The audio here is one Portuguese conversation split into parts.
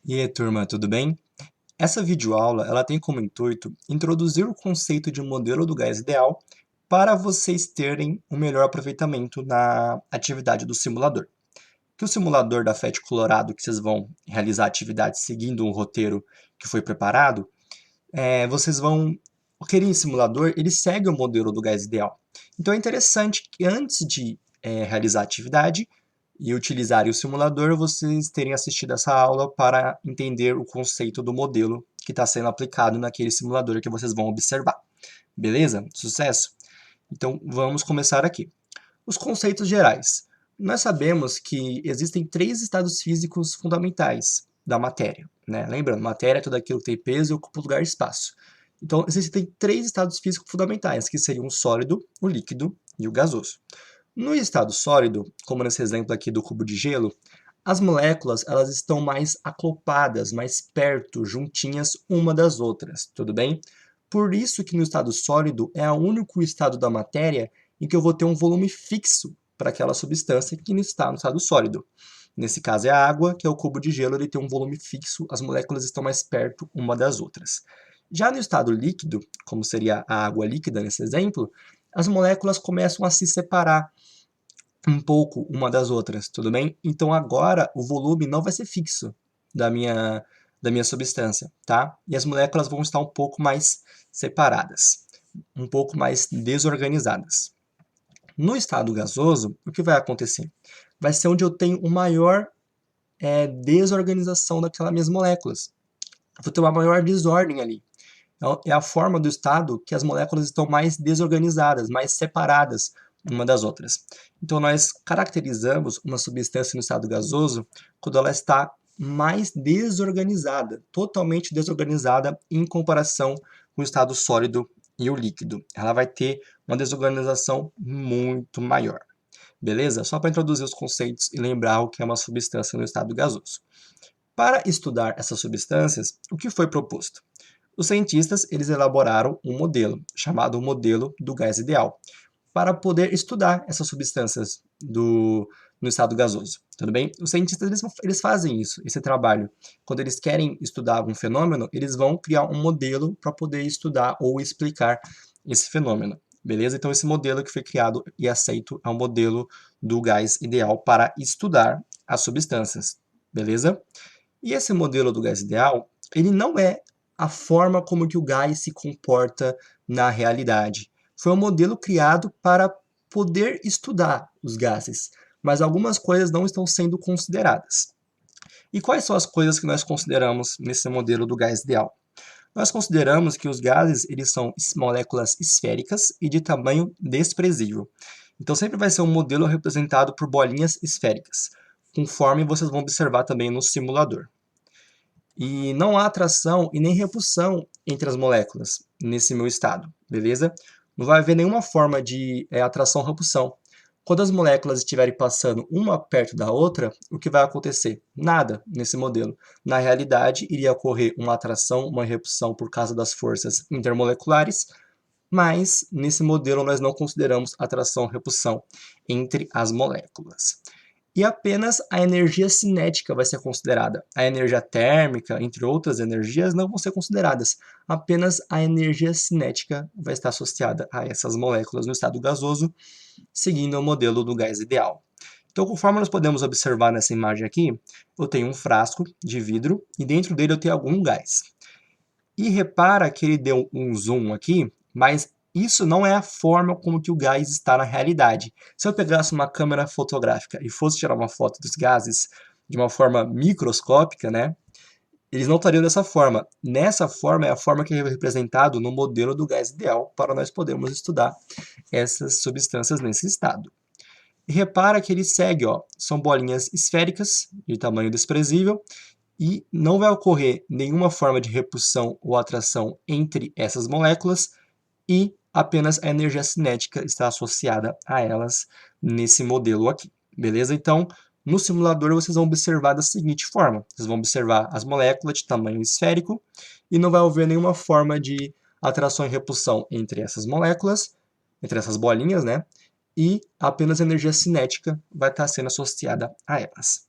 E aí, turma, tudo bem? Essa videoaula ela tem como intuito introduzir o conceito de modelo do gás ideal para vocês terem um melhor aproveitamento na atividade do simulador. Que o simulador da FET Colorado, que vocês vão realizar a atividade seguindo um roteiro que foi preparado, vocês vão... Aquele simulador, ele segue o modelo do gás ideal. Então é interessante que antes de realizar a atividade, e utilizarem o simulador, vocês terem assistido essa aula para entender o conceito do modelo que está sendo aplicado naquele simulador que vocês vão observar. Beleza? Sucesso? Então, vamos começar aqui. Os conceitos gerais. Nós sabemos que existem três estados físicos fundamentais da matéria, né? Lembrando, matéria é tudo aquilo que tem peso e ocupa lugar e espaço. Então, existem três estados físicos fundamentais, que seriam o sólido, o líquido e o gasoso. No estado sólido, como nesse exemplo aqui do cubo de gelo, as moléculas elas estão mais acopladas, mais perto, juntinhas uma das outras, tudo bem? Por isso que no estado sólido é o único estado da matéria em que eu vou ter um volume fixo para aquela substância que está no estado sólido. Nesse caso é a água, que é o cubo de gelo, ele tem um volume fixo, as moléculas estão mais perto uma das outras. Já no estado líquido, como seria a água líquida nesse exemplo, as moléculas começam a se separar um pouco uma das outras, tudo bem? Então agora o volume não vai ser fixo da minha substância, tá? E as moléculas vão estar um pouco mais separadas, um pouco mais desorganizadas. No estado gasoso, o que vai acontecer? Vai ser onde eu tenho uma maior desorganização daquelas minhas moléculas. Eu vou ter uma maior desordem ali. Então, é a forma do estado que as moléculas estão mais desorganizadas, mais separadas uma das outras. Então, nós caracterizamos uma substância no estado gasoso quando ela está mais desorganizada, totalmente desorganizada em comparação com o estado sólido e o líquido. Ela vai ter uma desorganização muito maior. Beleza? Só para introduzir os conceitos e lembrar o que é uma substância no estado gasoso. Para estudar essas substâncias, o que foi proposto? Os cientistas eles elaboraram um modelo, chamado modelo do gás ideal, para poder estudar essas substâncias no estado gasoso. Tudo bem? Os cientistas eles fazem isso, esse trabalho. Quando eles querem estudar algum fenômeno, eles vão criar um modelo para poder estudar ou explicar esse fenômeno. Beleza? Então, esse modelo que foi criado e aceito é o modelo do gás ideal para estudar as substâncias. Beleza? E esse modelo do gás ideal, ele não é a forma como que o gás se comporta na realidade. Foi um modelo criado para poder estudar os gases, mas algumas coisas não estão sendo consideradas. E quais são as coisas que nós consideramos nesse modelo do gás ideal? Nós consideramos que os gases eles são moléculas esféricas e de tamanho desprezível. Então sempre vai ser um modelo representado por bolinhas esféricas, conforme vocês vão observar também no simulador. E não há atração e nem repulsão entre as moléculas nesse meu estado, beleza? Não vai haver nenhuma forma de atração ou repulsão. Quando as moléculas estiverem passando uma perto da outra, o que vai acontecer? Nada nesse modelo. Na realidade, iria ocorrer uma atração, uma repulsão por causa das forças intermoleculares, mas nesse modelo nós não consideramos atração ou repulsão entre as moléculas. E apenas a energia cinética vai ser considerada. A energia térmica, entre outras energias, não vão ser consideradas. Apenas a energia cinética vai estar associada a essas moléculas no estado gasoso, seguindo o modelo do gás ideal. Então, conforme nós podemos observar nessa imagem aqui, eu tenho um frasco de vidro e dentro dele eu tenho algum gás. E repara que ele deu um zoom aqui, mas isso não é a forma como que o gás está na realidade. Se eu pegasse uma câmera fotográfica e fosse tirar uma foto dos gases de uma forma microscópica, né, eles não estariam dessa forma. Nessa forma é a forma que é representado no modelo do gás ideal para nós podermos estudar essas substâncias nesse estado. E repara que ele segue, ó, são bolinhas esféricas de tamanho desprezível e não vai ocorrer nenhuma forma de repulsão ou atração entre essas moléculas e apenas a energia cinética está associada a elas nesse modelo aqui, beleza? Então, no simulador vocês vão observar da seguinte forma, vocês vão observar as moléculas de tamanho esférico e não vai haver nenhuma forma de atração e repulsão entre essas moléculas, entre essas bolinhas, né? E apenas a energia cinética vai estar sendo associada a elas.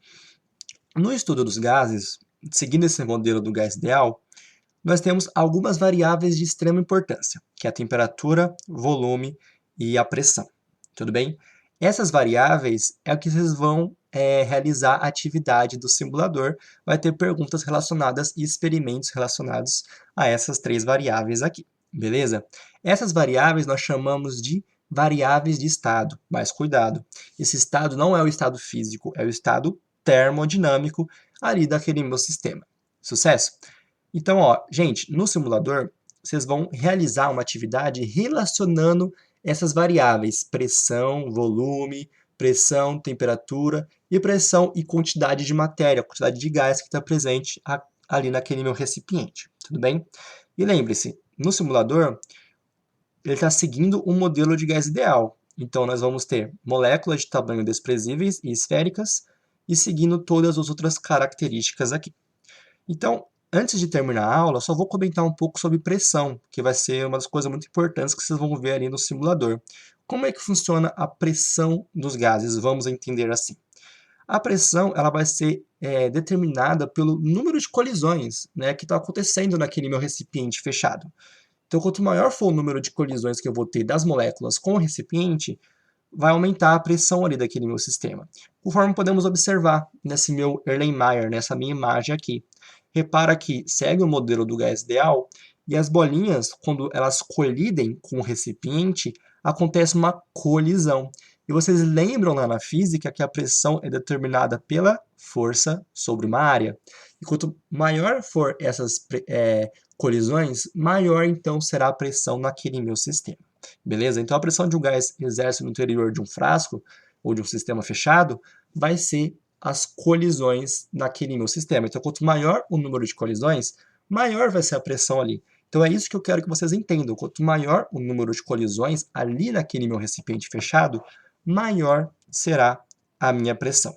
No estudo dos gases, seguindo esse modelo do gás ideal, nós temos algumas variáveis de extrema importância, que é a temperatura, volume e a pressão. Tudo bem? Essas variáveis é o que vocês vão realizar a atividade do simulador. Vai ter perguntas relacionadas e experimentos relacionados a essas três variáveis aqui. Beleza? Essas variáveis nós chamamos de variáveis de estado. Mas cuidado, esse estado não é o estado físico, é o estado termodinâmico ali daquele meu sistema. Sucesso? Então, ó, gente, no simulador, vocês vão realizar uma atividade relacionando essas variáveis, pressão, temperatura e pressão e quantidade de matéria, quantidade de gás que está presente ali naquele meu recipiente, tudo bem? E lembre-se, no simulador, ele está seguindo um modelo de gás ideal. Então, nós vamos ter moléculas de tamanho desprezíveis e esféricas e seguindo todas as outras características aqui. Então, antes de terminar a aula, só vou comentar um pouco sobre pressão, que vai ser uma das coisas muito importantes que vocês vão ver ali no simulador. Como é que funciona a pressão dos gases? Vamos entender assim. A pressão ela vai ser determinada pelo número de colisões, né, que está acontecendo naquele meu recipiente fechado. Então, quanto maior for o número de colisões que eu vou ter das moléculas com o recipiente, vai aumentar a pressão ali daquele meu sistema. Conforme podemos observar nesse meu Erlenmeyer, nessa minha imagem aqui. Repara que segue o modelo do gás ideal e as bolinhas, quando elas colidem com o recipiente, acontece uma colisão. E vocês lembram lá na física que a pressão é determinada pela força sobre uma área. E quanto maior for essas colisões, maior então será a pressão naquele meu sistema. Beleza? Então a pressão de um gás exerce no interior de um frasco ou de um sistema fechado vai ser as colisões naquele meu sistema. Então quanto maior o número de colisões, maior vai ser a pressão ali. Então é isso que eu quero que vocês entendam. Quanto maior o número de colisões ali naquele meu recipiente fechado, maior será a minha pressão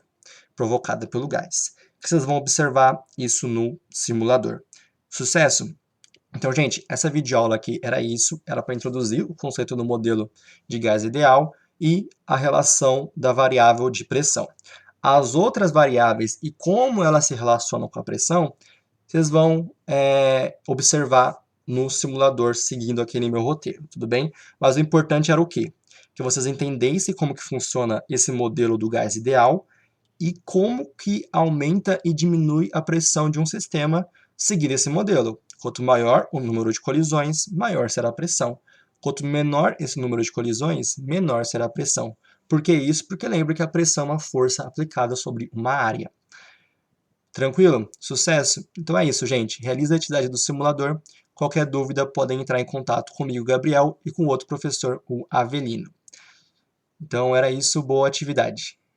provocada pelo gás. Vocês vão observar isso no simulador. Sucesso? Então, gente, essa videoaula aqui era isso, era para introduzir o conceito do modelo de gás ideal e a relação da variável de pressão. As outras variáveis e como elas se relacionam com a pressão, vocês vão observar no simulador seguindo aquele meu roteiro, tudo bem? Mas o importante era o quê? Que vocês entendessem como que funciona esse modelo do gás ideal e como que aumenta e diminui a pressão de um sistema seguir esse modelo. Quanto maior o número de colisões, maior será a pressão. Quanto menor esse número de colisões, menor será a pressão. Por que isso? Porque lembra que a pressão é uma força aplicada sobre uma área. Tranquilo? Sucesso? Então é isso, gente. Realize a atividade do simulador. Qualquer dúvida, podem entrar em contato comigo, Gabriel, e com o outro professor, o Avelino. Então era isso, boa atividade.